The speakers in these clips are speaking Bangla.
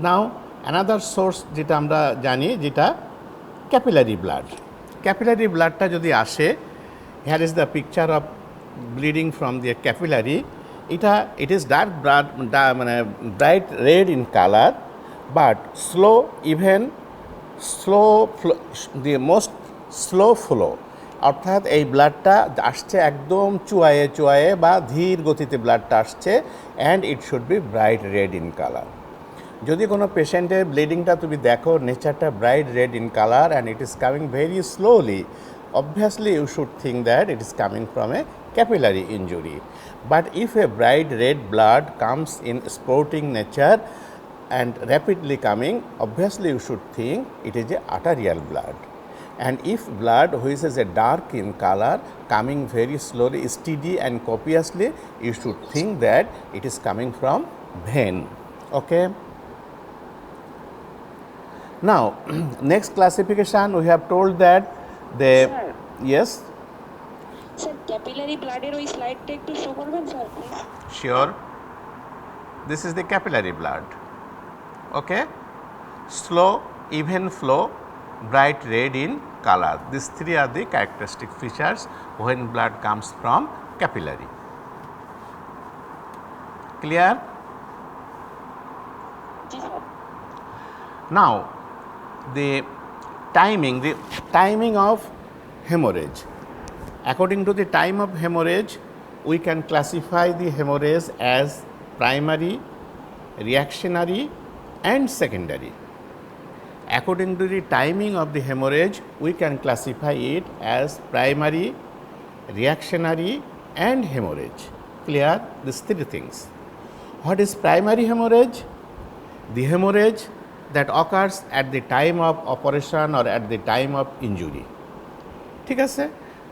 নাও অ্যানাদার সোর্স যেটা আমরা জানি যেটা ক্যাপিলারি ব্লাড। ক্যাপিলারি ব্লাডটা যদি আসে, here is the picture of bleeding from the capillary. It is dark blood, মানে bright red in colour, but slow, even slow flow, the most slow flow, অর্থাৎ এই ব্লাডটা আসছে একদম চুয়ায়ে চুয়ায়ে বা ধীর গতিতে ব্লাডটা আসছে, and it should be bright red in colour. যদি কোনো পেশেন্টের ব্লিডিংটা তুমি দেখো নেচারটা bright red in colour and it is coming very slowly, obviously you should think that it is coming from a capillary injury. But if a bright red blood comes in spurting nature and rapidly coming, obviously you should think it is a arterial blood. And if blood which is a dark in color coming very slowly, steady and copiously, you should think that it is coming from vein. Okay. Now next classification we have told that the Sir. yes, sir capillary ব্লাডের ওই স্লাইডটা একটু শো করবেন sir please? sure, this is the capillary blood. Okay, slow, even flow, bright red in color. These three are the characteristic features when blood comes from capillary. Clear? G sir. Now the timing of hemorrhage. According to the time of hemorrhage, we can classify the hemorrhage as primary, reactionary and secondary. According to the timing of the hemorrhage, we can classify it as primary, reactionary and hemorrhage. Clear? These three things. What is primary hemorrhage? The hemorrhage that occurs at the time of operation or at the time of injury. ঠিক আছে,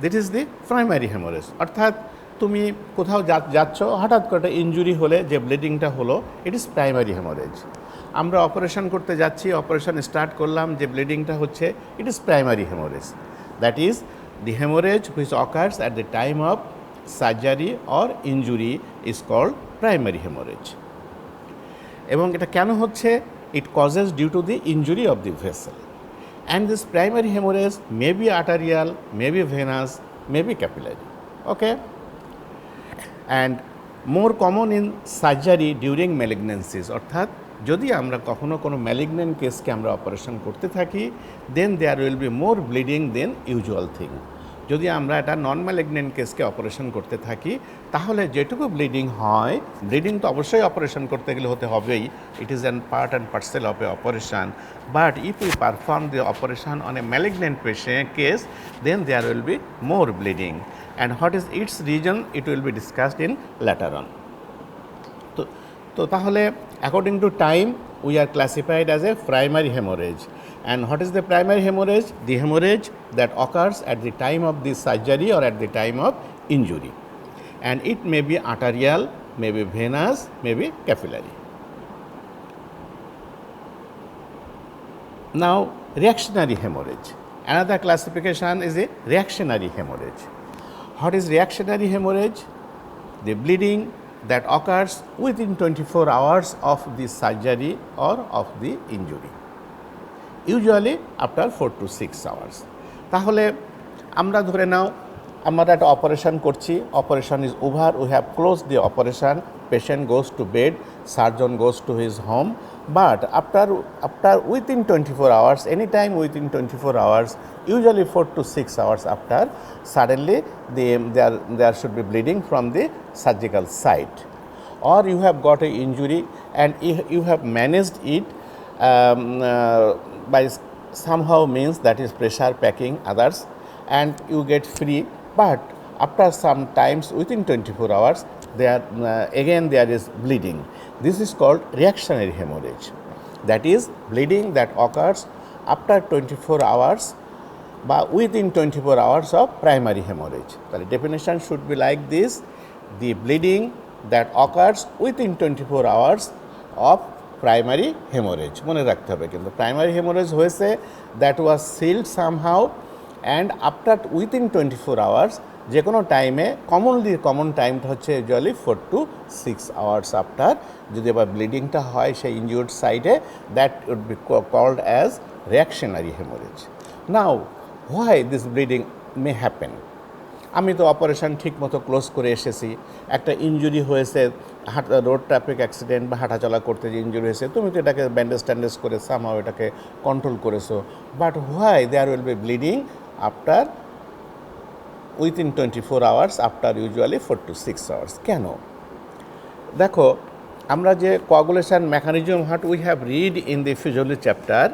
দিট ইজ দি প্রাইমারি হেমোরেজ। অর্থাৎ তুমি কোথাও যাচ্ছ, হঠাৎ করে ইনজুরি হলে যে ব্লিডিংটা হলো, ইট ইজ প্রাইমারি হেমোরেজ। আমরা অপারেশন করতে যাচ্ছি, অপারেশন স্টার্ট করলাম, যে ব্লিডিংটা হচ্ছে, it is primary haemorrhage. That is the haemorrhage which occurs at the time of surgery or injury is called primary haemorrhage. এবং এটা কেন হচ্ছে? It causes due to the injury of the vessel, and this primary hemorrhage may be arterial, may be venous, may be capillary. Okay, and more common in surgery during malignancies. অর্থাৎ যদি আমরা কখনো কোনো ম্যালিগন্যান্ট কেসকে আমরা অপারেশন করতে থাকি, then there will be more bleeding than usual thing. যদি আমরা একটা নন ম্যালিগন্যান্ট কেসকে অপারেশন করতে থাকি, তাহলে যেটুকু ব্লিডিং হয়, ব্লিডিং তো অবশ্যই অপারেশন করতে গেলে হতে হবেই, it is an part and parcel of a operation, but if we perform the operation on a malignant patient case, then there will be more bleeding, and what is its reason, it will be discussed in later on. তো তাহলে according to time we are classified as a primary hemorrhage. And what is the primary hemorrhage? The hemorrhage that occurs at the time of the surgery or at the time of injury. And it may be arterial, may be venous, may be capillary. Now, reactionary hemorrhage. Another classification is a reactionary hemorrhage. What is reactionary hemorrhage? The bleeding that occurs within 24 hours of the surgery or of the injury, usually after 4 to 6 hours. তাহলে আমরা ধরে নাও আমরা একটা অপারেশন করছি, operation is over, we have close the operation, patient goes to bed, surgeon goes to his home, but after within 24 hours, anytime within 24 hours, usually 4 to 6 hours after, suddenly there should be bleeding from the surgical site, or you have got an injury and you have managed it by somehow means, that is pressure packing others, and you get free, but after some times within 24 hours again there is bleeding. This is called reactionary hemorrhage. That is bleeding that occurs after 24 hours but within 24 hours of primary hemorrhage. The definition should be like this: the bleeding that occurs within 24 hours of primary hemorrhage. মনে রাখতে হবে কিন্তু primary hemorrhage হয়েছে, that was sealed somehow, and after within 24 hours যে কোনো টাইমে কমন টাইমটা হচ্ছে ইউজুয়ালি 4 to 6 আওয়ার্স আফটার যদি আবার ব্লিডিংটা হয় সেই ইনজিউর্ড সাইডে, that would be called as reactionary haemorrhage. Now why this bleeding may happen? আমি তো অপারেশন ঠিক মতো ক্লোজ করে এসেছি, একটা ইনজুরি হয়েছে, রোড ট্রাফিক অ্যাক্সিডেন্ট বা হাঁটাচলা করতে যে ইনজুরি হয়েছে, তুমি তো এটাকে ব্যান্ডেজ করে সামহাও এটাকে কন্ট্রোল করেছো, but why there will be bleeding after within 24 hours after usually 4 to 6 hours? কেন? দেখো, আমরা যে coagulation mechanism what we have read in the physiology chapter,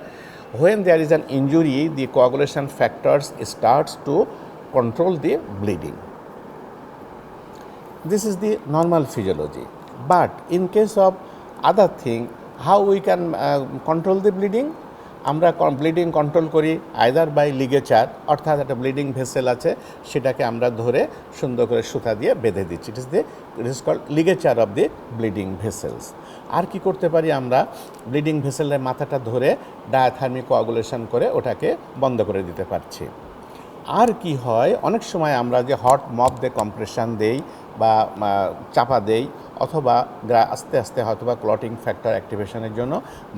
when there is an injury the coagulation factors starts to control the bleeding. This is the normal physiology, but in case of other thing, how we can control the bleeding? আমরা ব্লিডিং কন্ট্রোল করি আইদার বাই লিগেচার, অর্থাৎ একটা ব্লিডিং ভেসেল আছে সেটাকে আমরা ধরে সুন্দর করে সুতা দিয়ে বেঁধে দিচ্ছি, it is called ligature of the bleeding vessels. আর কি করতে পারি আমরা? ব্লিডিং ভেসেলের মাথাটা ধরে ডায়াথার্মিক কোয়াগুলেশন করে ওটাকে বন্ধ করে দিতে পারছি। আর কি হয়, অনেক সময় আমরা যে হট মপ দিয়ে কম্প্রেশন দেই বা চাপা দেই, অথবা আস্তে আস্তে হয়তো বা ক্লটিং ফ্যাক্টর অ্যাক্টিভেশনের জন্য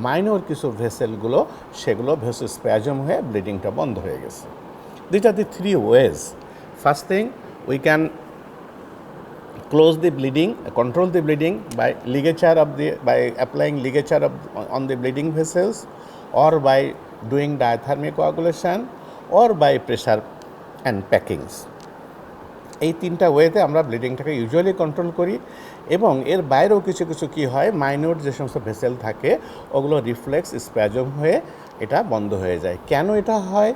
মাইনর কিছু ভেসেলগুলো সেগুলো ভেসোস্প্যাজম হয়ে ব্লিডিংটা বন্ধ হয়ে গেছে। This are the 3 ways. First thing, we can close the bleeding, control the bleeding by applying ligature on the bleeding vessels, or by doing diathermic coagulation, or by pressure and packings. এই তিনটা ওয়েতে আমরা ব্লিডিংটাকে ইউজুয়ালি কন্ট্রোল করি। এবং এর বাইরেও কিছু কিছু কী হয়, মাইনর যে সমস্ত ভেসেল থাকে ওগুলো রিফ্লেক্স স্প্যাজম হয়ে এটা বন্ধ হয়ে যায়। কেন এটা হয়?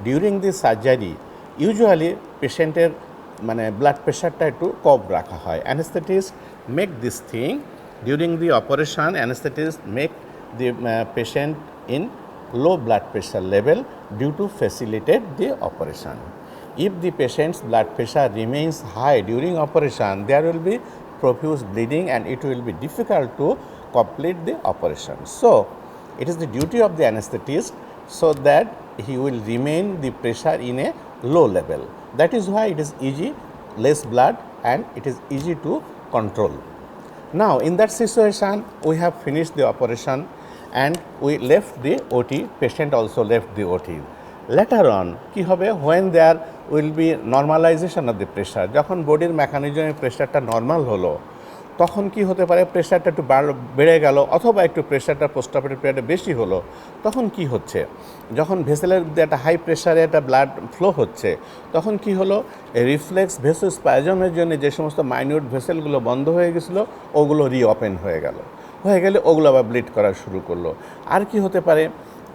ডিউরিং দি সার্জারি ইউজুয়ালি পেশেন্টের মানে ব্লাড প্রেশারটা একটু কম রাখা হয়। Anaesthetist make this thing during the operation, anaesthetist make the patient in low blood pressure level due to facilitate the operation. If the patient's blood pressure remains high during operation, there will be profuse bleeding and it will be difficult to complete the operation. So, it is the duty of the anesthetist so that he will remain the pressure in a low level. That is why it is easy, less blood, and it is easy to control. Now, in that situation, we have finished the operation and we left the OT, patient also left the OT. Later on, কি হবে? When there will be normalization of the pressure, যখন বডির মেকানিজমে প্রেশারটা নর্মাল হলো, তখন কি হতে পারে? প্রেশারটা একটু বেড়ে গেল, অথবা একটু প্রেশারটা পোস্ট অপারেটিভ পিরিয়ডে বেশি হলো। তখন কি হচ্ছে? যখন ভেসেলের একটা হাই প্রেশারে একটা ব্লাড ফ্লো হচ্ছে, তখন কি হলো? রিফ্লেক্স ভেসোস্প্যাজমের জন্য যে সমস্ত মাইনিউট ভেসেলগুলো বন্ধ হয়ে গেছিলো ওগুলো রিওপেন হয়ে গেলে ওগুলো আবার ব্লিড করা শুরু করলো। আর কি হতে পারে?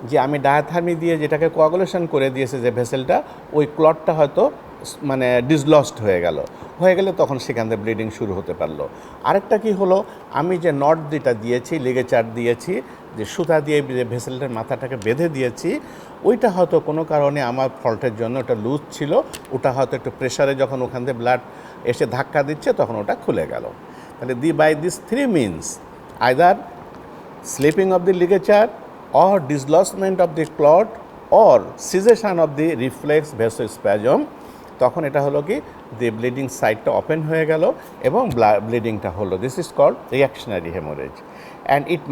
যে আমি ডায়াথার্মি দিয়ে যেটাকে কোয়াগুলেশন করে দিয়েছে যে ভেসেলটা, ওই ক্লটটা হয়তো মানে ডিসলস্ট হয়ে গেলে তখন সেখান থেকে ব্লিডিং শুরু হতে পারলো। আরেকটা কি হলো? আমি যে নট যেটা দিয়েছি, লিগেচার দিয়েছি, যে সুতা দিয়ে যে ভেসেলটার মাথাটাকে বেঁধে দিয়েছি, ওইটা হয়তো কোনো কারণে আমার ফল্টের জন্য ওটা লুজ ছিল, ওটা হয়তো একটু প্রেশারে যখন ওখান থেকে ব্লাড এসে ধাক্কা দিচ্ছে তখন ওটা খুলে গেল। তাহলে by this 3 means, either slipping of the ligature or dislodgement of the clot or cessation of the reflex vasospasm, তখন এটা হলো কি the bleeding সাইডটা ওপেন হয়ে গেল এবং ব্লিডিংটা হলো। This is called reactionary haemorrhage, and it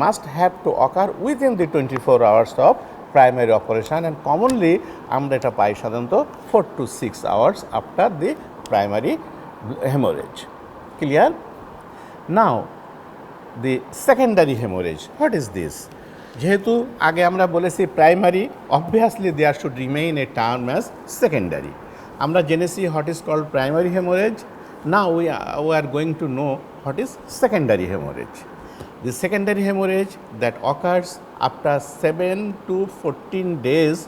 must have to occur within the 24 hours of primary operation, and commonly আমরা এটা পাই সাধারণত 4 to 6 hours after the primary hemorrhage. Clear? Now, the secondary hemorrhage, what is this? যেহেতু আগে আমরা বলেছি primary, obviously there should remain a term as secondary. আমরা জেনেছি what is called primary haemorrhage, now we are going to know what is secondary haemorrhage. The secondary hemorrhage that occurs after 7 to 14 days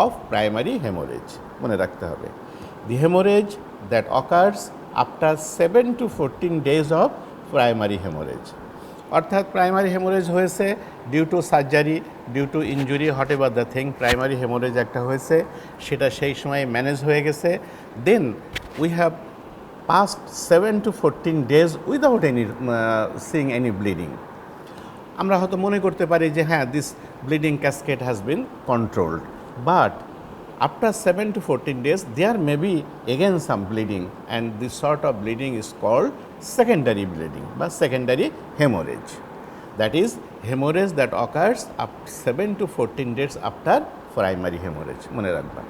of primary hemorrhage, মনে রাখতে হবে। The hemorrhage that occurs after 7 to 14 days of primary hemorrhage, অর্থাৎ প্রাইমারি হেমোরেজ হয়েছে due to surgery, due to injury, whatever the thing, primary haemorrhage একটা হয়েছে, সেটা সেই সময় ম্যানেজ হয়ে গেছে। Then we have passed 7 to 14 days without any seeing any bleeding. আমরা হয়তো মনে করতে পারি যে হ্যাঁ, this bleeding cascade has been controlled, but After 7 to 14 days, there may be again some bleeding, and this sort of bleeding is called secondary bleeding বা secondary hemorrhage. That is hemorrhage that occurs up 7 to 14 days after primary hemorrhage. মনে রাখবা।